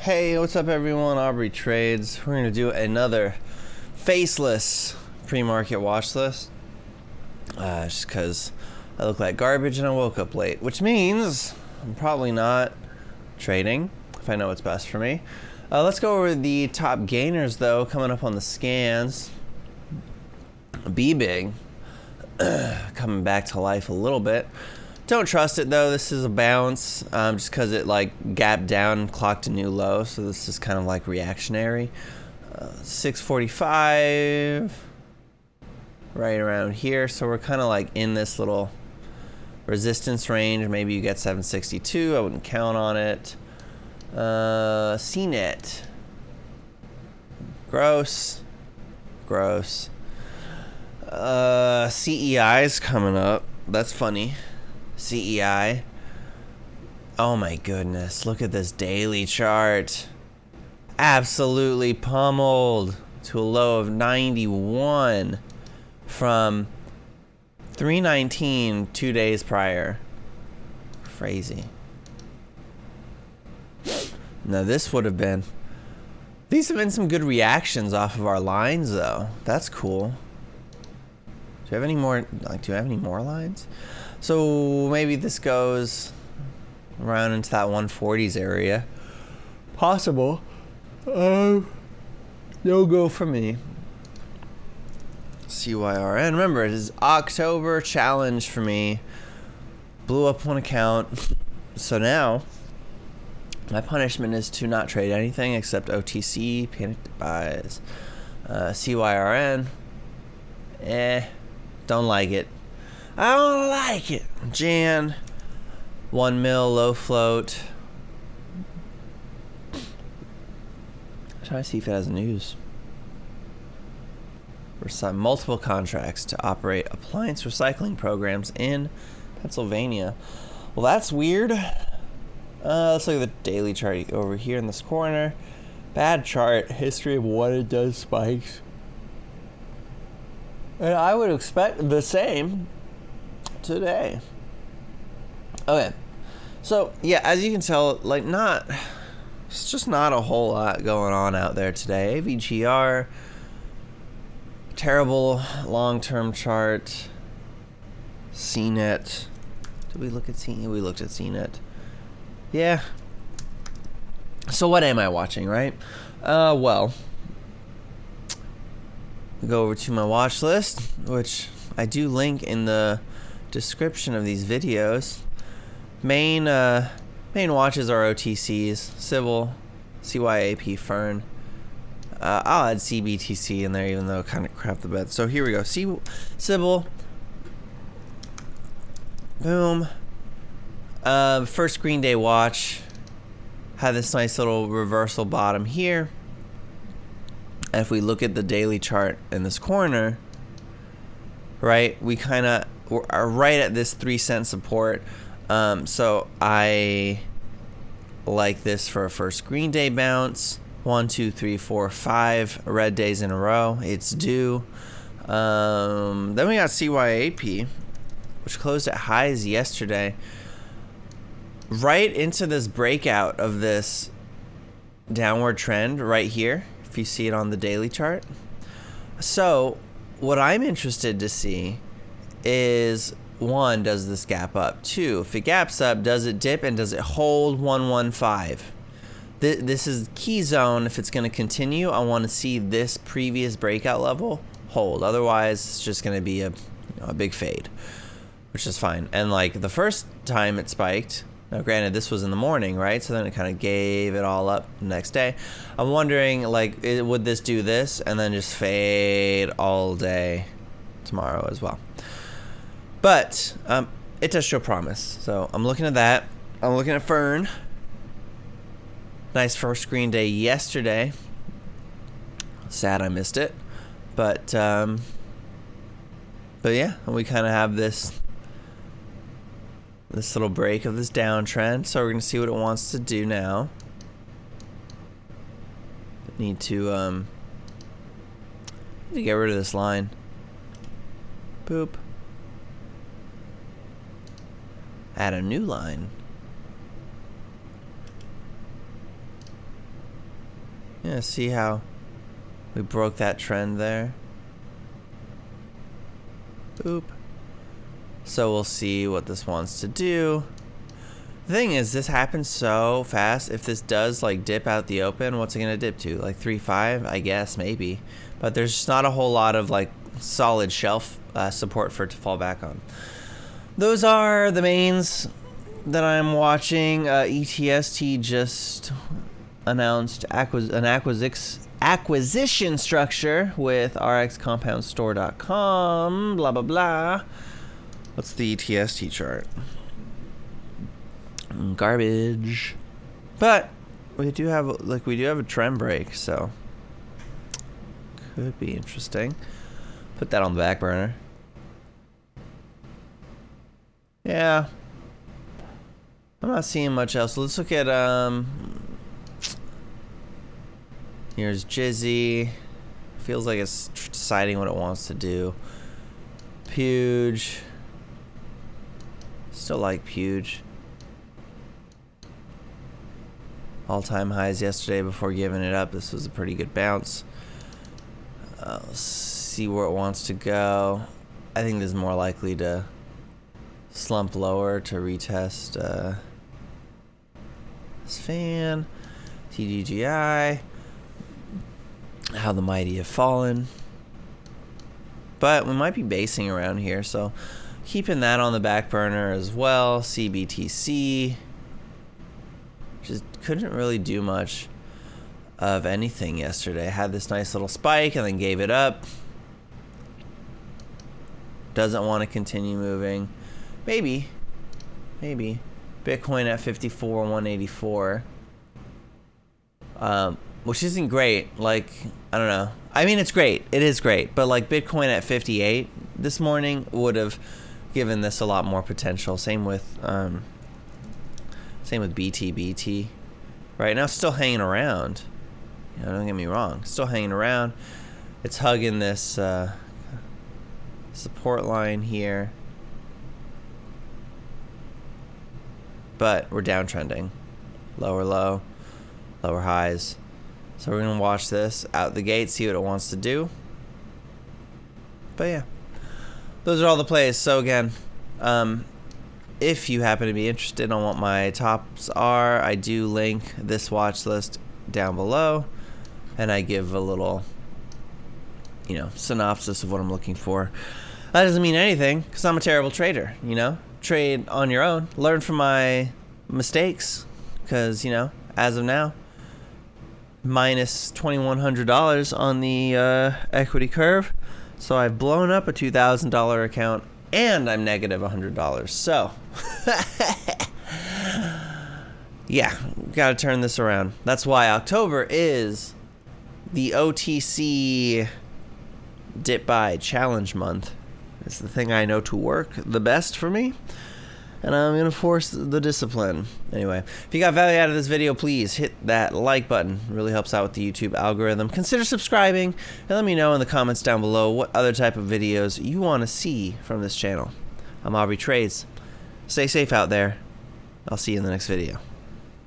Hey, what's up everyone? Aubrey Trades. We're going to do another faceless pre-market watch list. Just because I look like garbage and I woke up late. Which means I'm probably not trading, if I know what's best for me. Let's go over the top gainers though, coming up on the scans. B-Big, coming back to life a little bit. Don't trust it though. This is a bounce, just because it like gapped down and clocked a new low. So this is kind of like reactionary. 645, right around here. So we're kind of like in this little resistance range. Maybe you get 762. I wouldn't count on it. CNET, gross. CEI's coming up. That's funny. CEI. Oh my goodness, look at this daily chart. Absolutely pummeled to a low of 91 from 319 2 days prior. Crazy. Now this would have been, these have been some good reactions off of our lines though. That's cool. Do you have any more, like, do you have any more lines? So maybe this goes around into that 140s area. Possible. No go for me. CYRN. Remember, it is October challenge for me. Blew up one account. So now, my punishment is to not trade anything except OTC, panicked buys. CYRN. Don't like it. I don't like it. Jan, 1 mil low float. Try to see if it has news. We're signing multiple contracts to operate appliance recycling programs in Pennsylvania. Well, that's weird. Let's look at the daily chart over here in this corner. Bad chart. History of what it does spikes. And I would expect the same today. Okay, so yeah, as you can tell, like it's just not a whole lot going on out there today. AVGR, terrible long-term chart. CNET, did we look at CNET? We looked at CNET. Yeah. So what am I watching, right? Well, go over to my watch list, which I do link in the description of these videos. Main watches are OTCs, Civil, CYAP, Fern. I'll add CBTC in there, even though it kind of crap the bed. So here we go. Civil. Boom. First Green Day watch had this nice little reversal bottom here. And if we look at the daily chart in this corner, right, we kind of are right at this 3-cent support. So I like this for a first Green Day bounce. 1, 2, 3, 4, 5 red days in a row. It's due. Then we got CYAP, which closed at highs yesterday. Right into this breakout of this downward trend right here, if you see it on the daily chart. So what I'm interested to see is, 1, does this gap up? 2, if it gaps up, does it dip and does it hold 115? This is key zone. If it's going to continue, I want to see this previous breakout level hold. Otherwise, it's just going to be a big fade, which is fine. And like the first time it spiked, now granted this was in the morning, right? So then it kind of gave it all up the next day. I'm wondering, like, would this do this and then just fade all day tomorrow as well? But it does show promise. So I'm looking at that. I'm looking at Fern. Nice first Green Day yesterday. Sad I missed it. But yeah, we kind of have this little break of this downtrend. So we're going to see what it wants to do now. Need to get rid of this line. Boop. Add a new line. Yeah, see how we broke that trend there? Boop. So we'll see what this wants to do. The thing is, this happens so fast. If this does like dip out the open, what's it gonna dip to? Like 3.5, I guess, maybe. But there's just not a whole lot of like solid shelf support for it to fall back on. Those are the mains that I'm watching. ETST just announced an acquisition structure with rxcompoundstore.com. Blah blah blah. What's the ETST chart? Garbage. But we do have a trend break, so could be interesting. Put that on the back burner. Yeah. I'm not seeing much else. Let's look at here's Jizzy. Feels like it's deciding what it wants to do. Puge. Still like Puge. All-time highs yesterday before giving it up. This was a pretty good bounce. Let's see where it wants to go. I think this is more likely to slump lower to retest this fan. TGGI. How the mighty have fallen. But we might be basing around here, so keeping that on the back burner as well. CBTC. Just couldn't really do much of anything yesterday. Had this nice little spike and then gave it up. Doesn't want to continue moving. Maybe. Bitcoin at 54,184. Which isn't great. Like, I don't know. I mean, it's great. It is great. But like Bitcoin at 58 this morning would have given this a lot more potential. Same with BTBT. Right now, still hanging around. You know, don't get me wrong. Still hanging around. It's hugging this support line here. But we're downtrending. Lower low. Lower highs. So we're going to watch this out the gate, see what it wants to do. But yeah. Those are all the plays. So again, if you happen to be interested on what my tops are, I do link this watch list down below, and I give a little, you know, synopsis of what I'm looking for. That doesn't mean anything, because I'm a terrible trader, you know? Trade on your own. Learn from my mistakes, because, you know, as of now, minus $2,100 on the equity curve. So I've blown up a $2,000 account, and I'm negative $100. So, yeah, got to turn this around. That's why October is the OTC dip buy challenge month. It's the thing I know to work the best for me, and I'm going to force the discipline. Anyway, if you got value out of this video, please hit that like button. It really helps out with the YouTube algorithm. Consider subscribing, and let me know in the comments down below what other type of videos you want to see from this channel. I'm Aubrey Trades. Stay safe out there. I'll see you in the next video.